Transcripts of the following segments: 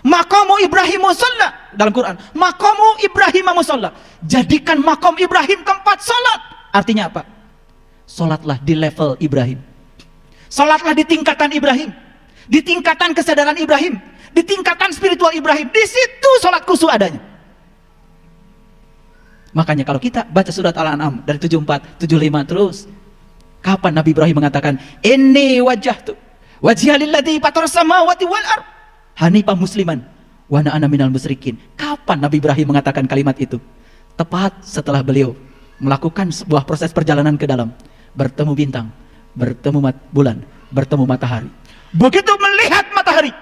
Maqamu Ibrahim musalla dalam Quran. Maqamu Ibrahim musalla. Jadikan maqam Ibrahim tempat salat. Artinya apa? Salatlah di level Ibrahim. Salatlah di tingkatan Ibrahim. Di tingkatan kesadaran Ibrahim. Di tingkatan spiritual Ibrahim. Di situ salat khusyuk adanya. Makanya kalau kita baca surat Al-An'am dari 74, 75 terus, kapan Nabi Ibrahim mengatakan, "Inni wajjahtu wajhiya lilladzi fataras samawati wal ardh hanifan musliman wa ana minal musyrikin." Kapan Nabi Ibrahim mengatakan kalimat itu? Tepat setelah beliau melakukan sebuah proses perjalanan ke dalam, bertemu bintang, bertemu bulan, bertemu matahari. Begitu melihat matahari,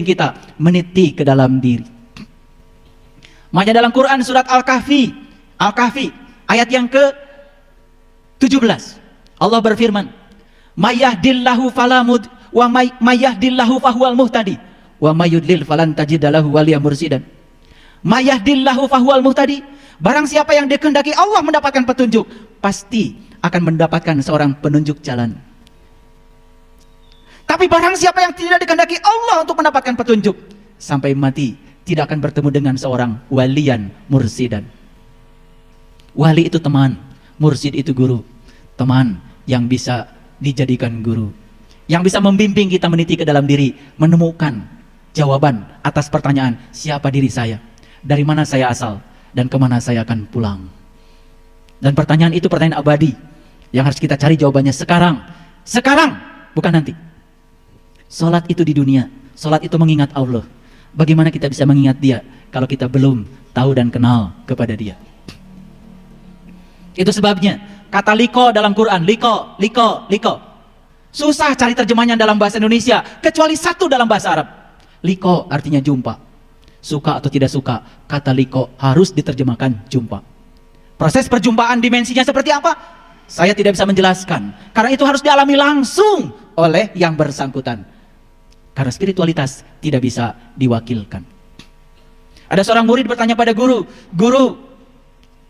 kita meniti ke dalam diri. Makanya dalam Quran surat Al-Kahfi ayat yang ke-17 Allah berfirman, "Mayahdillahu falamud wa mayahdillahu fahuwal muhtadi wa mayudlil falan tajidalahu waliya mursidan." Mayahdillahu fahuwal muhtadi, barang siapa yang dikehendaki Allah mendapatkan petunjuk, pasti akan mendapatkan seorang penunjuk jalan. Tapi barang siapa yang tidak dikehendaki Allah untuk mendapatkan petunjuk, sampai mati tidak akan bertemu dengan seorang waliyan mursidan. Wali itu teman, mursid itu guru. Teman yang bisa dijadikan guru, yang bisa membimbing kita meniti ke dalam diri, menemukan jawaban atas pertanyaan, siapa diri saya, dari mana saya asal, dan kemana saya akan pulang. Dan pertanyaan itu pertanyaan abadi yang harus kita cari jawabannya sekarang, bukan nanti. Salat itu di dunia, salat itu mengingat Allah. Bagaimana kita bisa mengingat Dia kalau kita belum tahu dan kenal kepada Dia? Itu sebabnya kata liko dalam Quran, liko. Susah cari terjemahnya dalam bahasa Indonesia, kecuali satu dalam bahasa Arab. Liko artinya jumpa. Suka atau tidak suka, kata liko harus diterjemahkan jumpa. Proses perjumpaan dimensinya seperti apa? Saya tidak bisa menjelaskan, karena itu harus dialami langsung oleh yang bersangkutan. Karena spiritualitas tidak bisa diwakilkan. Ada seorang murid bertanya pada guru, "Guru,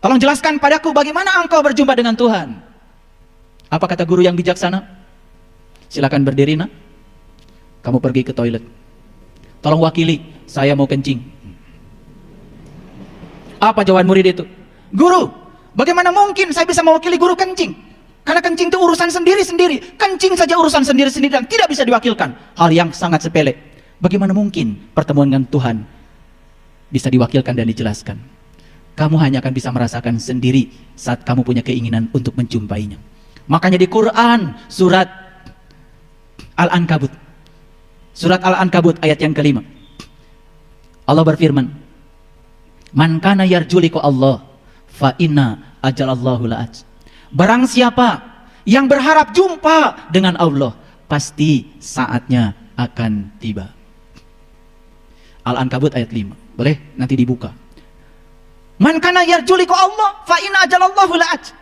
tolong jelaskan padaku bagaimana engkau berjumpa dengan Tuhan." Apa kata guru yang bijaksana? "Silakan berdiri, nak. Kamu pergi ke toilet. Tolong wakili, saya mau kencing." Apa jawaban murid itu? "Guru, bagaimana mungkin saya bisa mewakili guru kencing? Karena kencing itu urusan sendiri-sendiri. Kencing saja urusan sendiri-sendiri dan tidak bisa diwakilkan. Hal yang sangat sepele. Bagaimana mungkin pertemuan dengan Tuhan bisa diwakilkan dan dijelaskan? Kamu hanya akan bisa merasakan sendiri saat kamu punya keinginan untuk menjumpainya." Makanya di Quran surat Al-Ankabut, ayat yang ke-5, Allah berfirman, "Man kana yarju liqa Allah fa inna ajalallahu la'at." Barang siapa yang berharap jumpa dengan Allah, pasti saatnya akan tiba. Al-Ankabut ayat 5. Boleh nanti dibuka. Man kana yarju liqa Allah fa inna ajalallahu la'at.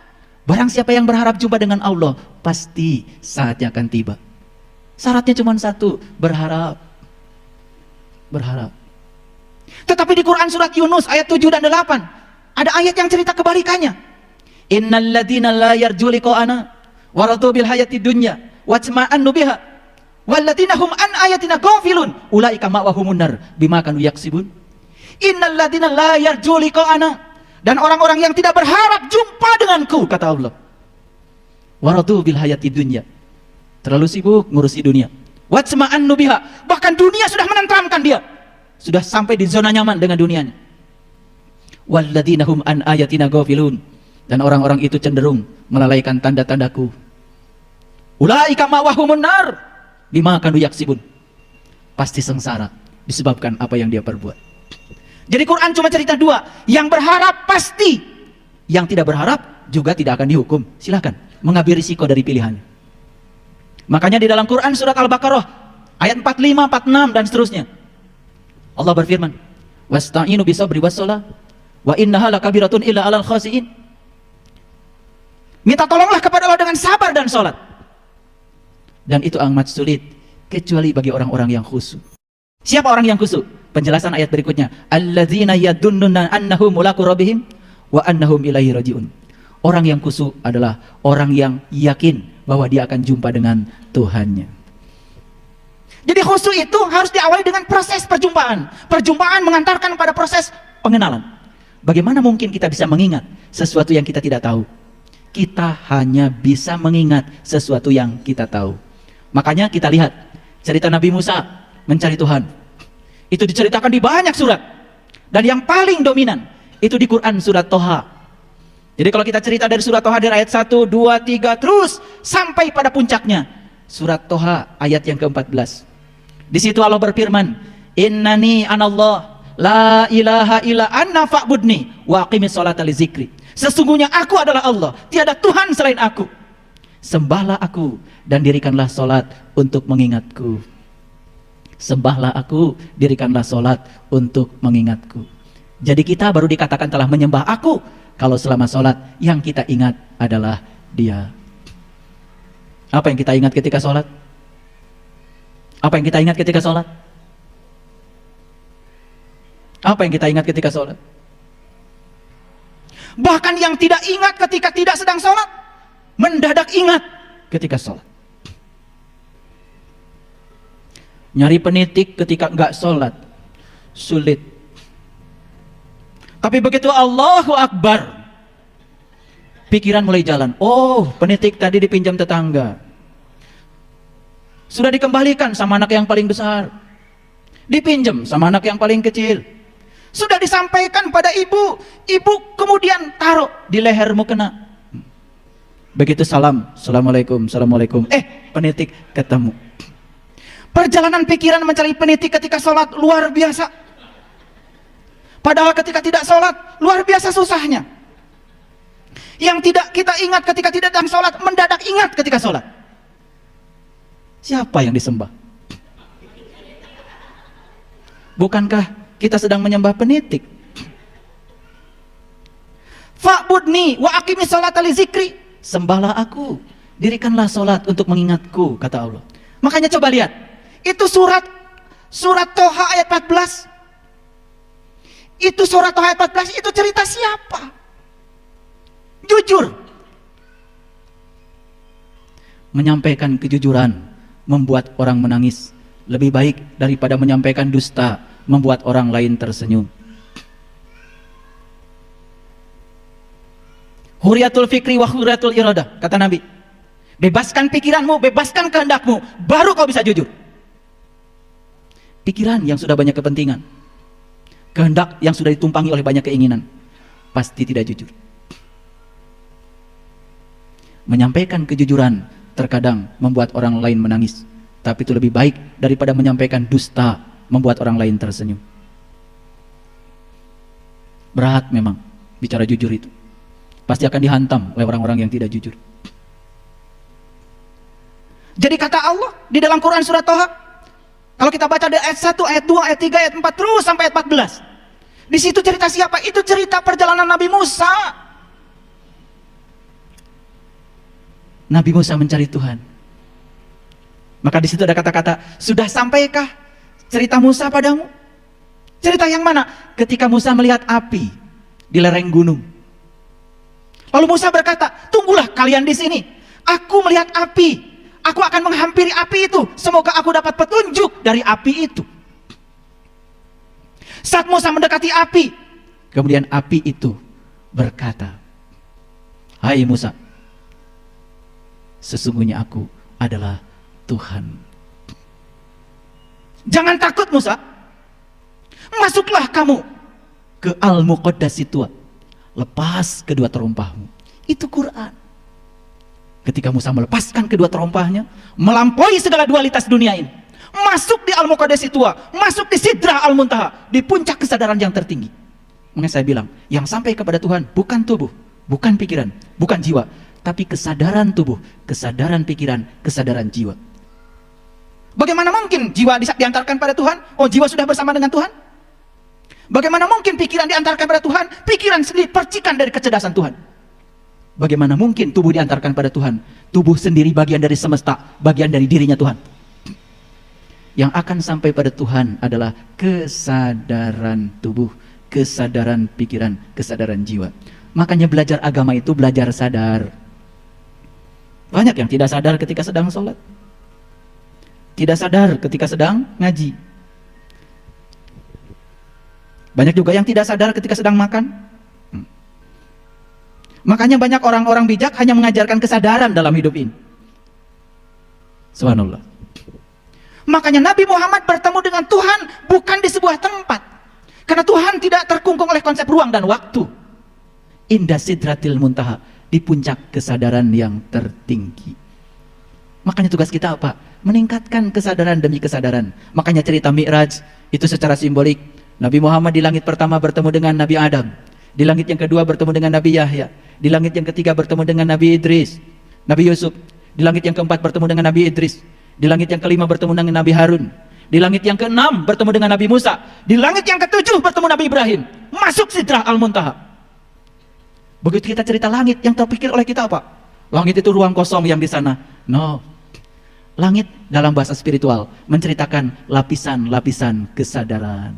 Barang siapa yang berharap jumpa dengan Allah, pasti saatnya akan tiba. Syaratnya cuma satu, berharap. Tetapi di Quran surat Yunus ayat 7 dan 8 ada ayat yang cerita kebalikannya. Innal ladzina la yarju liqa'ana wa radu bil hayati dunya wa tama'annu biha wal ladzina hum an ayatina ghafilun ulaika ma'wahumun nar bima kanu yaksibun. Innal ladzina la yarju liqa'ana, dan orang-orang yang tidak berharap jumpa denganku, kata Allah, wa radu bil hayati dunya, terlalu sibuk ngurusi dunia, wa tama'annu biha, bahkan dunia sudah menenteramkan dia, sudah sampai di zona nyaman dengan dunianya. Wal ladzina hum an ayatina ghafilun, dan orang-orang itu cenderung melalaikan tanda-tandaku. Ulaika ma'wahumun nar bima kanu yaksibun, pasti sengsara disebabkan apa yang dia perbuat. Jadi Quran cuma cerita dua, yang berharap pasti, yang tidak berharap juga tidak akan dihukum. Silahkan mengambil risiko dari pilihannya. Makanya di dalam Quran surat Al-Baqarah ayat 45, 46 dan seterusnya, Allah berfirman, "Wasta'inu bisabri wassalah wa innaha lakabiratun illa 'alal khashiin." Minta tolonglah kepada Allah dengan sabar dan sholat, dan itu amat sulit kecuali bagi orang-orang yang khusyuk. Siapa orang yang khusyuk? Penjelasan ayat berikutnya, alladzina yadunnuna annahum mulaqu rabbihim wa annahum ilaihi rajiun. Orang yang khusyuk adalah orang yang yakin bahwa dia akan jumpa dengan Tuhannya. Jadi khusyuk itu harus diawali dengan proses perjumpaan. Perjumpaan mengantarkan pada proses pengenalan. Bagaimana mungkin kita bisa mengingat sesuatu yang kita tidak tahu? Kita hanya bisa mengingat sesuatu yang kita tahu. Makanya kita lihat cerita Nabi Musa mencari Tuhan. Itu diceritakan di banyak surat. Dan yang paling dominan itu di Quran surat Toha. Jadi kalau kita cerita dari surat Toha dari ayat 1, 2, 3 terus sampai pada puncaknya surat Toha ayat yang ke-14. Di situ Allah berfirman, "Innani anallah la ilaha illa anna fa'budni wa aqimis sholata li zikri." Sesungguhnya aku adalah Allah, tiada Tuhan selain aku. Sembahlah aku dan dirikanlah solat untuk mengingatku. Sembahlah aku, dirikanlah solat untuk mengingatku. Jadi kita baru dikatakan telah menyembah aku kalau selama solat yang kita ingat adalah Dia. Apa yang kita ingat ketika solat? Apa yang kita ingat ketika solat? Apa yang kita ingat ketika solat? Bahkan yang tidak ingat ketika tidak sedang solat, mendadak ingat ketika solat. Nyari penitik ketika enggak sholat sulit. Tapi begitu Allahu Akbar, pikiran mulai jalan. Oh, penitik tadi dipinjam tetangga, sudah dikembalikan sama anak yang paling besar, dipinjam sama anak yang paling kecil, sudah disampaikan pada ibu, ibu kemudian taruh di lehermu kena. Begitu salam, assalamualaikum, assalamualaikum, penitik ketemu. Perjalanan pikiran mencari penitik ketika sholat luar biasa. Padahal ketika tidak sholat luar biasa susahnya. Yang tidak kita ingat ketika tidak dalam sholat, mendadak ingat ketika sholat. Siapa yang disembah? Bukankah kita sedang menyembah penitik? Fa'budni wa aqimis sholata li zikri. Sembahlah aku, dirikanlah sholat untuk mengingatku, kata Allah. Makanya coba lihat, itu surat Toha ayat 14. Itu surat Toha ayat 14 itu cerita siapa? Jujur. Menyampaikan kejujuran membuat orang menangis lebih baik daripada menyampaikan dusta membuat orang lain tersenyum. Huriyatul fikri wa huriyatul iradah, kata Nabi. Bebaskan pikiranmu, bebaskan kehendakmu, baru kau bisa jujur. Pikiran yang sudah banyak kepentingan, kehendak yang sudah ditumpangi oleh banyak keinginan, pasti tidak jujur. Menyampaikan kejujuran terkadang membuat orang lain menangis, tapi itu lebih baik daripada menyampaikan dusta membuat orang lain tersenyum. Berat memang bicara jujur itu, pasti akan dihantam oleh orang-orang yang tidak jujur. Jadi kata Allah di dalam Quran surat Toha, kalau kita baca dari ayat 1, ayat 2, ayat 3, ayat 4 terus sampai ayat 14. Di situ cerita siapa? Itu cerita perjalanan Nabi Musa. Nabi Musa mencari Tuhan. Maka di situ ada kata-kata, sudah sampaikah cerita Musa padamu? Cerita yang mana? Ketika Musa melihat api di lereng gunung. Lalu Musa berkata, tunggulah kalian di sini. Aku melihat api. Aku akan menghampiri api itu. Semoga aku dapat petunjuk dari api itu. Saat Musa mendekati api, kemudian api itu berkata, hai Musa, sesungguhnya aku adalah Tuhan. Jangan takut Musa. Masuklah kamu ke Al-Muqaddas itu. Lepas kedua terompahmu. Itu Quran. Ketika Musa melepaskan kedua terompahnya, melampaui segala dualitas dunia ini, masuk di Al-Muqaddas itu, masuk di Sidrah Al-Muntaha, di puncak kesadaran yang tertinggi. Makanya saya bilang, yang sampai kepada Tuhan bukan tubuh, bukan pikiran, bukan jiwa, tapi kesadaran tubuh, kesadaran pikiran, kesadaran jiwa. Bagaimana mungkin jiwa diantarkan pada Tuhan? Oh, jiwa sudah bersama dengan Tuhan? Bagaimana mungkin pikiran diantarkan pada Tuhan? Pikiran sendiri percikan dari kecerdasan Tuhan. Bagaimana mungkin tubuh diantarkan pada Tuhan? Tubuh sendiri bagian dari semesta, bagian dari dirinya Tuhan. Yang akan sampai pada Tuhan adalah kesadaran tubuh, kesadaran pikiran, kesadaran jiwa. Makanya belajar agama itu belajar sadar. Banyak yang tidak sadar ketika sedang sholat, tidak sadar ketika sedang ngaji. Banyak juga yang tidak sadar ketika sedang makan. Makanya banyak orang-orang bijak hanya mengajarkan kesadaran dalam hidup ini. Subhanallah. Makanya Nabi Muhammad bertemu dengan Tuhan bukan di sebuah tempat, karena Tuhan tidak terkungkung oleh konsep ruang dan waktu. Indah sidratil muntaha, di puncak kesadaran yang tertinggi. Makanya tugas kita apa? Meningkatkan kesadaran demi kesadaran. Makanya cerita Mi'raj itu secara simbolik, Nabi Muhammad di langit pertama bertemu dengan Nabi Adam, di langit yang kedua bertemu dengan Nabi Yahya, di langit yang ketiga bertemu dengan Nabi Idris, Nabi Yusuf, di langit yang keempat bertemu dengan Nabi Idris, di langit yang kelima bertemu dengan Nabi Harun, di langit yang keenam bertemu dengan Nabi Musa, di langit yang ketujuh bertemu Nabi Ibrahim, masuk Sidrah Al-Muntaha. Begitu kita cerita langit, yang terpikir oleh kita apa? Langit itu ruang kosong yang di sana. No. Langit dalam bahasa spiritual menceritakan lapisan-lapisan kesadaran.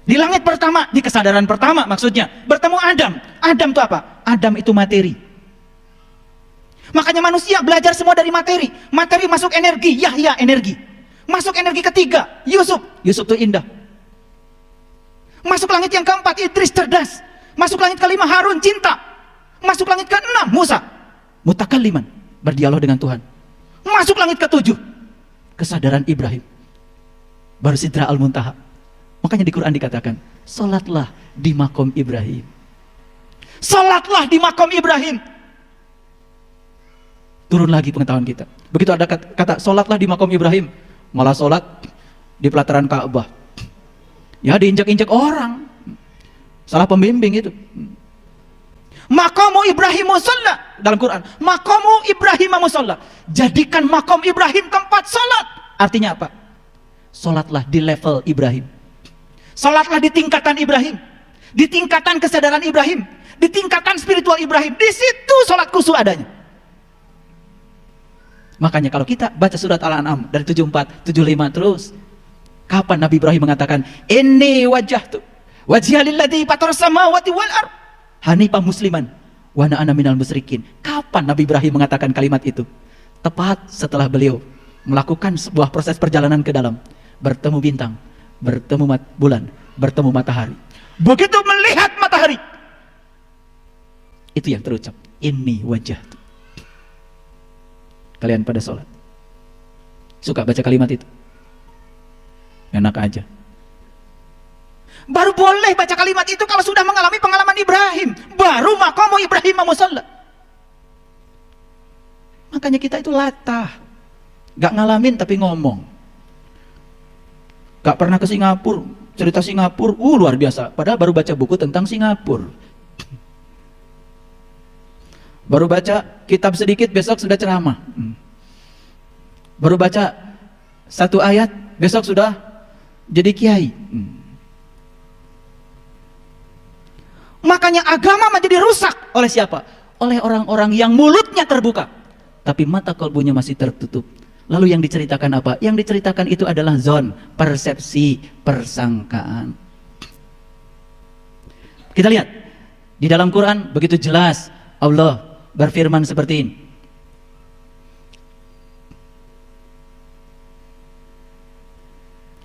Di langit pertama, di kesadaran pertama maksudnya, bertemu Adam. Adam itu apa? Adam itu materi. Makanya manusia belajar semua dari materi. Materi masuk energi, Yahya energi. Masuk energi ketiga, Yusuf. Yusuf itu indah. Masuk langit yang keempat, Idris cerdas. Masuk langit kelima, Harun cinta. Masuk langit keenam, Musa mutakalliman, berdialog dengan Tuhan. Masuk langit ketujuh, kesadaran Ibrahim, baru Sidrah Al-Muntaha. Makanya di Quran dikatakan, salatlah di makom Ibrahim. Salatlah di makom Ibrahim. Turun lagi pengetahuan kita. Begitu ada kata salatlah di makom Ibrahim, malah salat di pelataran Ka'bah. Ya diinjak-injak orang. Salah pembimbing itu. Maqamu Ibrahim musalla dalam Quran. Maqamu Ibrahim musalla. Jadikan makom Ibrahim tempat salat. Artinya apa? Salatlah di level Ibrahim. Salatlah di tingkatan Ibrahim. Di tingkatan kesadaran Ibrahim. Di tingkatan spiritual Ibrahim. Di situ salat khusyuk adanya. Makanya kalau kita baca surat Al-An'am dari 74, 75 terus, kapan Nabi Ibrahim mengatakan, "Inni wajjahtu wajhiya lilladzi fatara samawati wal ardh hanifan musliman wa ana minal musyrikin." Kapan Nabi Ibrahim mengatakan kalimat itu? Tepat setelah beliau melakukan sebuah proses perjalanan ke dalam, bertemu bintang, bertemu bulan, bertemu matahari. Begitu melihat matahari, itu yang terucap, "Inni wajjahtu." Kalian pada sholat suka baca kalimat itu? Enak aja. Baru boleh baca kalimat itu kalau sudah mengalami pengalaman Ibrahim. Baru maqamu Ibrahim musalla. Makanya kita itu latah. Gak ngalamin tapi ngomong. Gak pernah ke Singapura. Cerita Singapura, luar biasa. Padahal baru baca buku tentang Singapura. Baru baca kitab sedikit, besok sudah ceramah. Baru baca satu ayat, besok sudah jadi kiai. Makanya agama menjadi rusak oleh siapa? Oleh orang-orang yang mulutnya terbuka, tapi mata kalbunya masih tertutup. Lalu yang diceritakan apa? Yang diceritakan itu adalah zon, persepsi, persangkaan. Kita lihat di dalam Quran begitu jelas Allah berfirman seperti ini.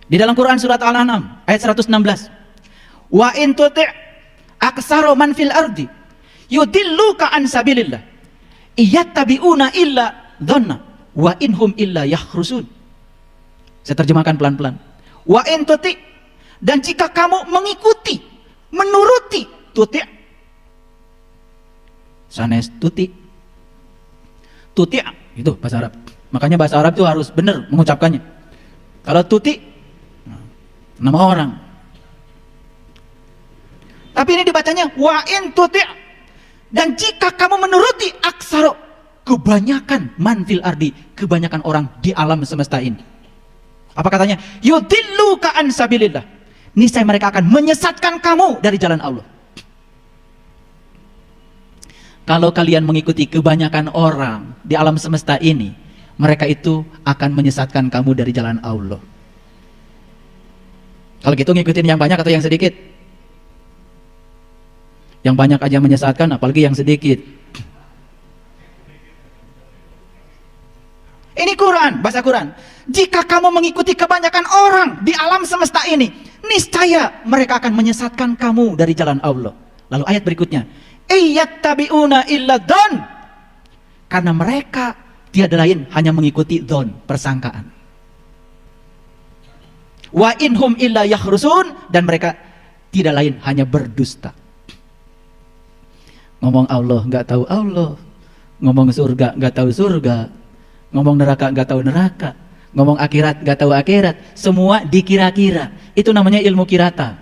Di dalam Quran surat Al-An'am ayat 116. Wa in tuti' aktsara man fil ardi yudilluka an sabilillah iyattabi'una illa dhanna wa inhum illa yakhrusun. Saya terjemahkan pelan-pelan. Wa in tuti', dan jika kamu mengikuti, menuruti, tuti' sanes tuti' itu bahasa Arab. Makanya bahasa Arab itu harus benar mengucapkannya. Kalau tuti' nama orang. Tapi ini dibacanya wa in tuti', dan jika kamu menuruti aksaro, kebanyakan manfil ardi, kebanyakan orang di alam semesta ini. Apa katanya? Yudilluka an sabilillah. Niscaya mereka akan menyesatkan kamu dari jalan Allah. Kalau kalian mengikuti kebanyakan orang di alam semesta ini, mereka itu akan menyesatkan kamu dari jalan Allah. Kalau gitu ngikutin yang banyak atau yang sedikit? Yang banyak aja menyesatkan, apalagi yang sedikit. Ini Quran, bahasa Quran. Jika kamu mengikuti kebanyakan orang di alam semesta ini, niscaya mereka akan menyesatkan kamu dari jalan Allah. Lalu ayat berikutnya, iyattabi'una illa dzan. Karena mereka tiada lain hanya mengikuti dzan, persangkaan. Wa inhum illa yakhrusun, dan mereka tidak lain hanya berdusta. Ngomong Allah nggak tahu Allah, ngomong surga nggak tahu surga, ngomong neraka nggak tahu neraka, ngomong akhirat nggak tahu akhirat, semua dikira-kira. Itu namanya ilmu kirata,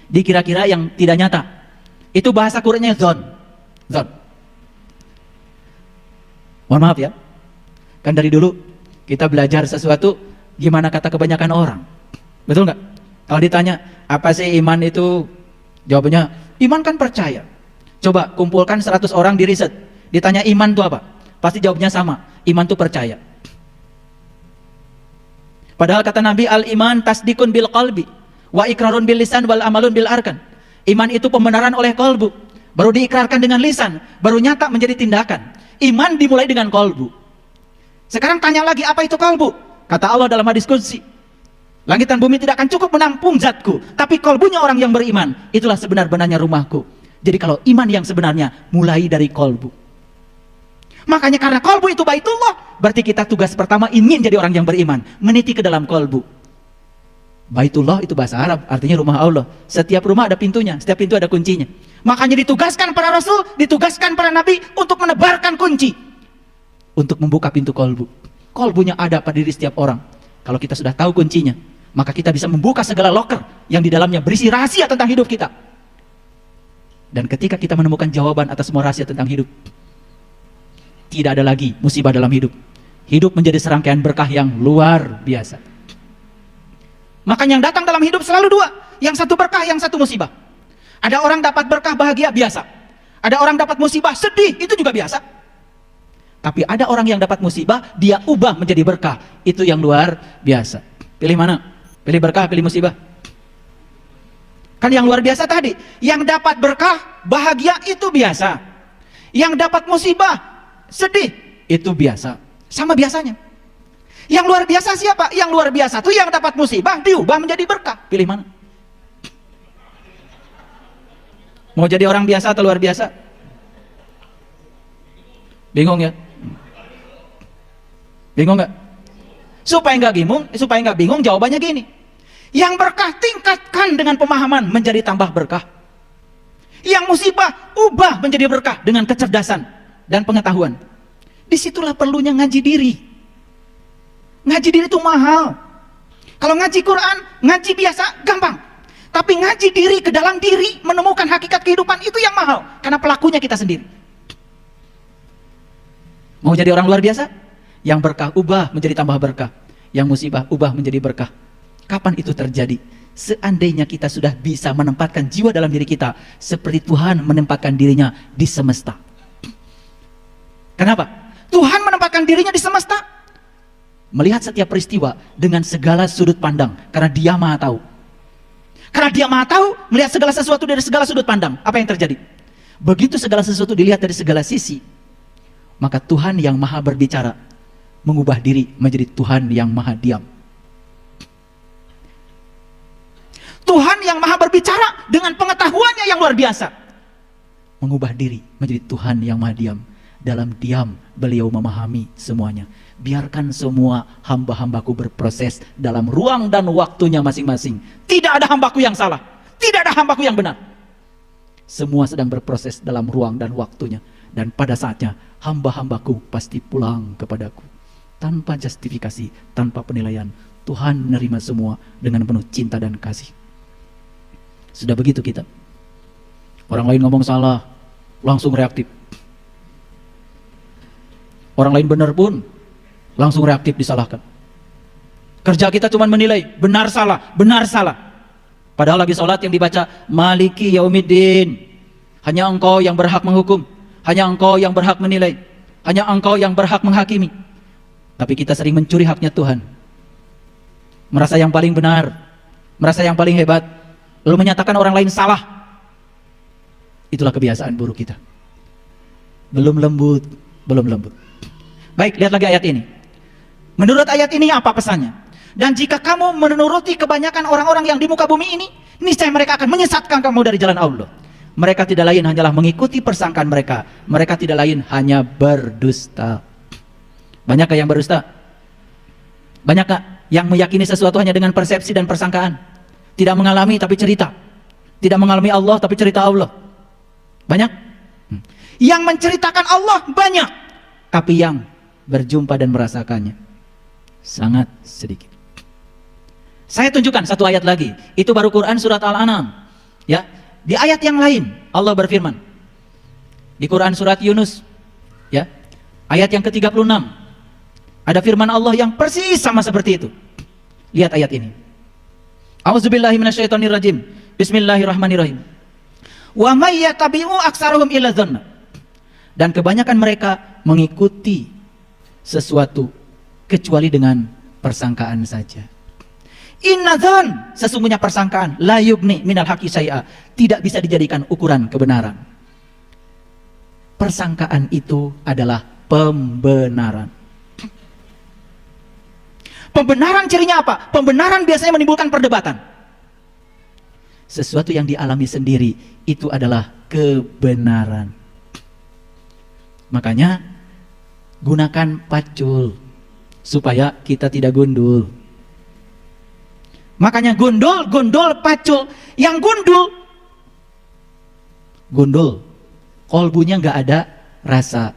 dikira-kira yang tidak nyata. Itu bahasa Qur'annya dzan. Mohon maaf ya, kan dari dulu kita belajar sesuatu gimana kata kebanyakan orang, betul nggak? Kalau ditanya apa sih iman itu, jawabannya iman kan percaya. Coba kumpulkan 100 orang di riset, ditanya iman itu apa, pasti jawabnya sama, iman itu percaya. Padahal kata Nabi, al-iman tasdikun bil qalbi wa ikrarun bil lisan wal amalun bil arkan. Iman itu pembenaran oleh kolbu, baru diikrarkan dengan lisan, baru nyata menjadi tindakan. Iman dimulai dengan kolbu. Sekarang tanya lagi, apa itu kolbu? Kata Allah dalam hadis qudsi, langit dan bumi tidak akan cukup menampung zatku, tapi kolbunya orang yang beriman, itulah sebenar-benarnya rumahku. Jadi kalau iman yang sebenarnya mulai dari kolbu. Makanya karena kolbu itu baitullah, berarti kita tugas pertama ingin jadi orang yang beriman, meniti ke dalam kolbu. Baitullah itu bahasa Arab, artinya rumah Allah. Setiap rumah ada pintunya, setiap pintu ada kuncinya. Makanya ditugaskan para rasul, ditugaskan para nabi untuk menebarkan kunci, untuk membuka pintu kolbu. Kolbunya ada pada diri setiap orang. Kalau kita sudah tahu kuncinya, maka kita bisa membuka segala loker yang di dalamnya berisi rahasia tentang hidup kita. Dan ketika kita menemukan jawaban atas semua rahasia tentang hidup, tidak ada lagi musibah dalam hidup. Hidup menjadi serangkaian berkah yang luar biasa. Makanya yang datang dalam hidup selalu dua, yang satu berkah, yang satu musibah. Ada orang dapat berkah bahagia, biasa. Ada orang dapat musibah sedih, itu juga biasa. Tapi ada orang yang dapat musibah, dia ubah menjadi berkah, itu yang luar biasa. Pilih mana? Pilih berkah, pilih musibah? Kan yang luar biasa tadi, yang dapat berkah, bahagia, itu biasa. Yang dapat musibah, sedih, itu biasa. Sama biasanya. Yang luar biasa siapa? Yang luar biasa tuh yang dapat musibah diubah menjadi berkah. Pilih mana? Mau jadi orang biasa atau luar biasa? Bingung ya? Bingung nggak? Supaya nggak bingung, jawabannya gini. Yang berkah tingkatkan dengan pemahaman menjadi tambah berkah. Yang musibah ubah menjadi berkah dengan kecerdasan dan pengetahuan. Disitulah perlunya ngaji diri. Ngaji diri itu mahal. Kalau ngaji Quran, ngaji biasa gampang. Tapi ngaji diri ke dalam diri, menemukan hakikat kehidupan, itu yang mahal. Karena pelakunya kita sendiri. Mau jadi orang luar biasa? Yang berkah ubah menjadi tambah berkah. Yang musibah ubah menjadi berkah. Kapan itu terjadi? Seandainya kita sudah bisa menempatkan jiwa dalam diri kita seperti Tuhan menempatkan dirinya di semesta. Kenapa? Tuhan menempatkan dirinya di semesta, melihat setiap peristiwa dengan segala sudut pandang, karena Dia Maha Tahu. Karena Dia Maha Tahu, melihat segala sesuatu dari segala sudut pandang, apa yang terjadi? Begitu segala sesuatu dilihat dari segala sisi, maka Tuhan yang Maha berbicara mengubah diri menjadi Tuhan yang Maha diam. Tuhan yang Maha berbicara dengan pengetahuannya yang luar biasa mengubah diri menjadi Tuhan yang Maha diam. Dalam diam beliau memahami semuanya. Biarkan semua hamba-hambaku berproses dalam ruang dan waktunya masing-masing. Tidak ada hambaku yang salah, tidak ada hambaku yang benar. Semua sedang berproses dalam ruang dan waktunya. Dan pada saatnya hamba-hambaku pasti pulang kepadaku. Tanpa justifikasi, tanpa penilaian, Tuhan menerima semua dengan penuh cinta dan kasih. Sudah begitu kita. Orang lain ngomong salah, langsung reaktif. Orang lain benar pun langsung reaktif disalahkan. Kerja kita cuma menilai benar salah, benar salah. Padahal lagi sholat yang dibaca Maliki Yaumiddin. Hanya Engkau yang berhak menghukum, hanya Engkau yang berhak menilai, hanya Engkau yang berhak menghakimi. Tapi kita sering mencuri haknya Tuhan. Merasa yang paling benar, merasa yang paling hebat, lalu menyatakan orang lain salah. Itulah kebiasaan buruk kita. Belum lembut, belum lembut. Baik, lihat lagi ayat ini. Menurut ayat ini apa pesannya? Dan jika kamu menuruti kebanyakan orang-orang yang di muka bumi ini, niscaya mereka akan menyesatkan kamu dari jalan Allah. Mereka tidak lain hanyalah mengikuti persangkaan mereka. Mereka tidak lain hanya berdusta. Banyakkah yang berdusta? Banyakkah yang meyakini sesuatu hanya dengan persepsi dan persangkaan? Tidak mengalami tapi cerita. Tidak mengalami Allah tapi cerita Allah. Banyak? Yang menceritakan Allah banyak, tapi yang berjumpa dan merasakannya sangat sedikit. Saya tunjukkan satu ayat lagi. Itu baru Quran surat Al-An'am. Ya, di ayat yang lain Allah berfirman. Di Quran surat Yunus, ya, ayat yang ke-36. Ada firman Allah yang persis sama seperti itu. Lihat ayat ini. A'udzubillahi minasyaitonirrajim. Bismillahirrahmanirrahim. Wa may yattabi'u aktsaruhum illa dzanna. Dan kebanyakan mereka mengikuti sesuatu kecuali dengan persangkaan saja. Inna dzan, sesungguhnya persangkaan, la yubni minal haqqi syai'a, tidak bisa dijadikan ukuran kebenaran. Persangkaan itu adalah pembenaran. Pembenaran cirinya apa? Pembenaran biasanya menimbulkan perdebatan. Sesuatu yang dialami sendiri itu adalah kebenaran. Makanya gunakan pacul supaya kita tidak gundul. Makanya gundul, pacul. Yang gundul, kolbunya nggak ada rasa,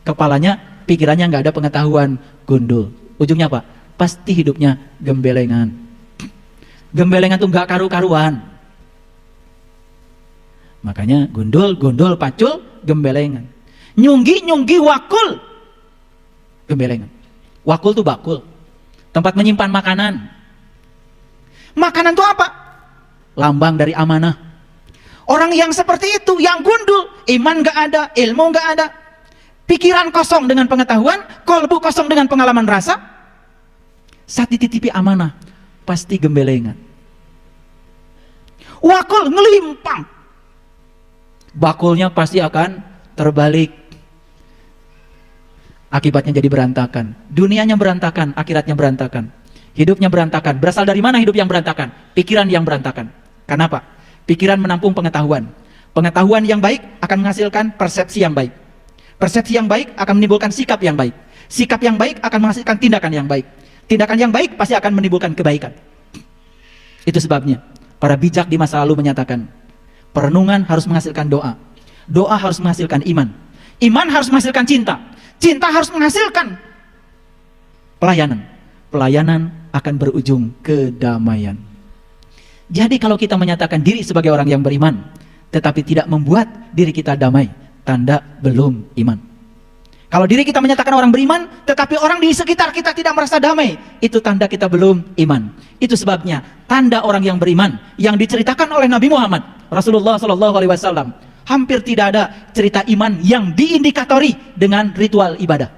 kepalanya, pikirannya nggak ada pengetahuan. Gundul, ujungnya apa? Pasti hidupnya gembelengan. Gembelengan tuh nggak karu-karuan. Makanya gundul, pacul, gembelengan. Nyunggi, wakul, gembelengan. Wakul tuh bakul, tempat menyimpan makanan. Makanan itu apa? Lambang dari amanah. Orang yang seperti itu, yang gundul, iman gak ada, ilmu gak ada, pikiran kosong dengan pengetahuan, kolbu kosong dengan pengalaman rasa, saat dititipi amanah, pasti gembelengan. Wakul ngelimpang, bakulnya pasti akan terbalik. Akibatnya jadi berantakan. Dunianya berantakan, akhiratnya berantakan. Hidupnya berantakan. Berasal dari mana hidup yang berantakan? Pikiran yang berantakan. Kenapa? Pikiran menampung pengetahuan. Pengetahuan yang baik akan menghasilkan persepsi yang baik. Persepsi yang baik akan menimbulkan sikap yang baik. Sikap yang baik akan menghasilkan tindakan yang baik. Tindakan yang baik pasti akan menimbulkan kebaikan. Itu sebabnya para bijak di masa lalu menyatakan, perenungan harus menghasilkan doa. Doa harus menghasilkan iman. Iman harus menghasilkan cinta. Cinta harus menghasilkan pelayanan. Pelayanan akan berujung kedamaian. Jadi kalau kita menyatakan diri sebagai orang yang beriman, tetapi tidak membuat diri kita damai, tanda belum iman. Kalau diri kita menyatakan orang beriman, tetapi orang di sekitar kita tidak merasa damai, itu tanda kita belum iman. Itu sebabnya tanda orang yang beriman yang diceritakan oleh Nabi Muhammad Rasulullah SAW, hampir tidak ada cerita iman yang diindikatori dengan ritual ibadah.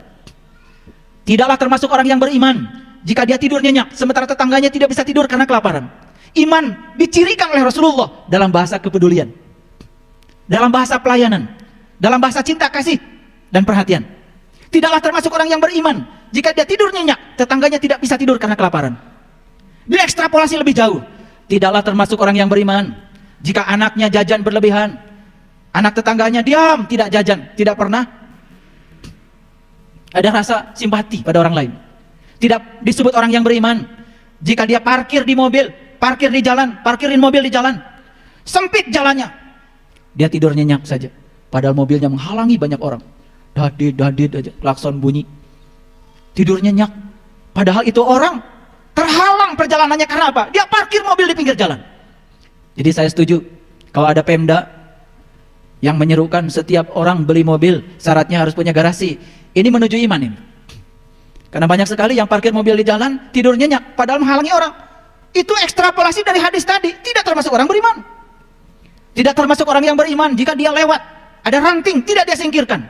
Tidaklah termasuk orang yang beriman jika dia tidur nyenyak, sementara tetangganya tidak bisa tidur karena kelaparan. Iman dicirikan oleh Rasulullah dalam bahasa kepedulian, dalam bahasa pelayanan, dalam bahasa cinta kasih dan perhatian. Tidaklah termasuk orang yang beriman jika dia tidur nyenyak, tetangganya tidak bisa tidur karena kelaparan. Diekstrapolasi lebih jauh. Tidaklah termasuk orang yang beriman jika anaknya jajan berlebihan, anak tetangganya diam, tidak jajan, tidak pernah ada rasa simpati pada orang lain. Tidak disebut orang yang beriman jika dia parkir di mobil, parkir di jalan, parkirin mobil di jalan, sempit jalannya, dia tidur nyenyak saja, padahal mobilnya menghalangi banyak orang. Dadit aja, klakson bunyi, tidur nyenyak, padahal itu orang terhalang perjalanannya karena apa? Dia parkir mobil di pinggir jalan. Jadi saya setuju kalau ada Pemda yang menyerukan setiap orang beli mobil syaratnya harus punya garasi. Ini menuju iman ini. Karena banyak sekali yang parkir mobil di jalan, tidur nyenyak, padahal menghalangi orang. Itu ekstrapolasi dari hadis tadi, tidak termasuk orang beriman. Tidak termasuk orang yang beriman jika dia lewat, ada ranting, tidak dia singkirkan.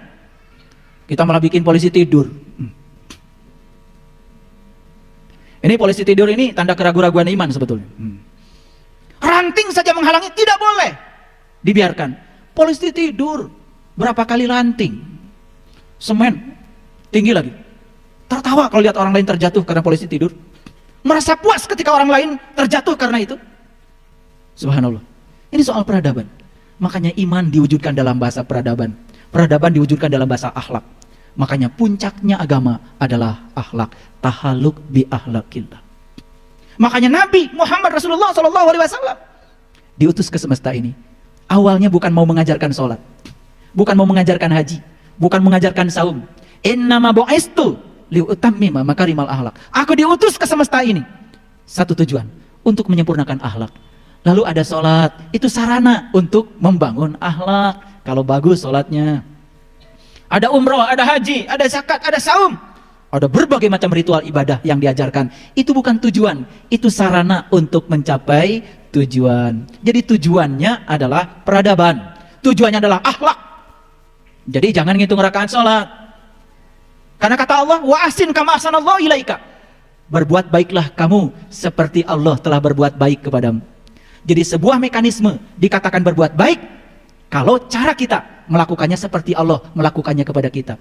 Kita malah bikin polisi tidur. Ini polisi tidur ini tanda keraguan-raguan iman sebetulnya. Ranting saja menghalangi, tidak boleh dibiarkan. Polisi tidur. Berapa kali lanting. Semen. Tinggi lagi. Tertawa kalau lihat orang lain terjatuh karena polisi tidur. Merasa puas ketika orang lain terjatuh karena itu. Subhanallah. Ini soal peradaban. Makanya iman diwujudkan dalam bahasa peradaban. Peradaban diwujudkan dalam bahasa akhlak. Makanya puncaknya agama adalah akhlak. Tahaluk bi akhlakillah. Makanya Nabi Muhammad Rasulullah SAW diutus ke semesta ini. Awalnya bukan mau mengajarkan sholat, bukan mau mengajarkan haji, bukan mengajarkan saum. Innama bu'istu liutammima makarimal akhlak. Aku diutus ke semesta ini. Satu tujuan, untuk menyempurnakan akhlak. Lalu ada sholat, itu sarana untuk membangun akhlak. Kalau bagus sholatnya. Ada umroh, ada haji, ada zakat, ada saum. Ada berbagai macam ritual ibadah yang diajarkan. Itu bukan tujuan, itu sarana untuk mencapai tujuan. Jadi tujuannya adalah peradaban. Tujuannya adalah akhlak. Jadi jangan ngitung rakaat sholat. Karena kata Allah, wa ahsin kama ahsanallahu ilaika. Berbuat baiklah kamu seperti Allah telah berbuat baik kepadamu. Jadi sebuah mekanisme dikatakan berbuat baik kalau cara kita melakukannya seperti Allah melakukannya kepada kita.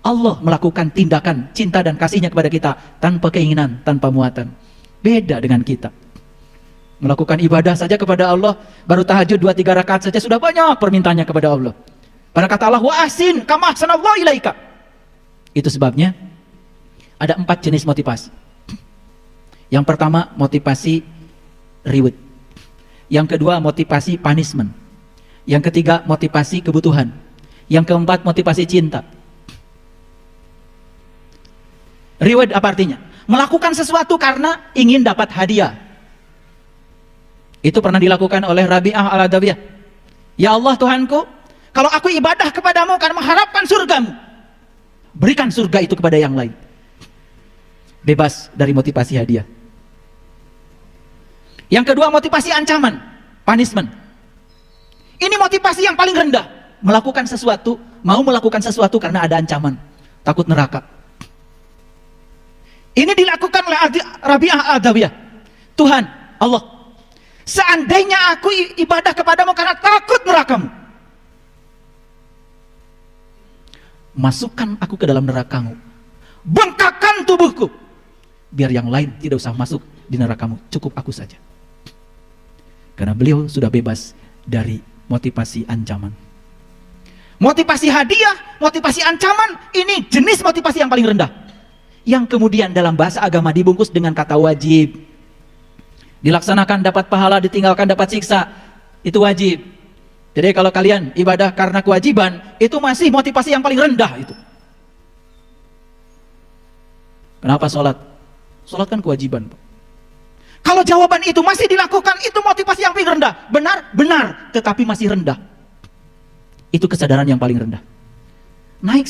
Allah melakukan tindakan cinta dan kasihnya kepada kita tanpa keinginan, tanpa muatan. Beda dengan kita. Melakukan ibadah saja kepada Allah, baru tahajud 2-3 rakaat saja sudah banyak permintaannya kepada Allah. Pada kata Allah, wa ahsin kama ahsanallahu ilaika. Itu sebabnya ada 4 jenis motivasi. Yang pertama motivasi reward. Yang kedua motivasi punishment. Yang ketiga motivasi kebutuhan. Yang keempat motivasi cinta. Reward apa artinya? Melakukan sesuatu karena ingin dapat hadiah. Itu pernah dilakukan oleh Rabi'ah al-Adawiyah. Ya Allah Tuhanku, kalau aku ibadah kepadamu karena mengharapkan surgamu, berikan surga itu kepada yang lain. Bebas dari motivasi hadiah. Yang kedua motivasi ancaman, punishment. Ini motivasi yang paling rendah. Melakukan sesuatu, mau melakukan sesuatu karena ada ancaman, takut neraka. Ini dilakukan oleh Rabi'ah al-Adawiyah. Tuhan, Allah, seandainya aku ibadah kepadamu karena takut nerakamu, masukkan aku ke dalam nerakamu, bengkakkan tubuhku, biar yang lain tidak usah masuk di nerakamu, cukup aku saja. Karena beliau sudah bebas dari motivasi ancaman. Motivasi hadiah, motivasi ancaman, ini jenis motivasi yang paling rendah. Yang kemudian dalam bahasa agama dibungkus dengan kata wajib. Dilaksanakan dapat pahala, ditinggalkan dapat siksa. Itu wajib. Jadi kalau kalian ibadah karena kewajiban, itu masih motivasi yang paling rendah itu. Kenapa sholat? Sholat kan kewajiban, Pak. Kalau jawaban itu masih dilakukan, itu motivasi yang paling rendah. Benar, benar, tetapi masih rendah. Itu kesadaran yang paling rendah. Naik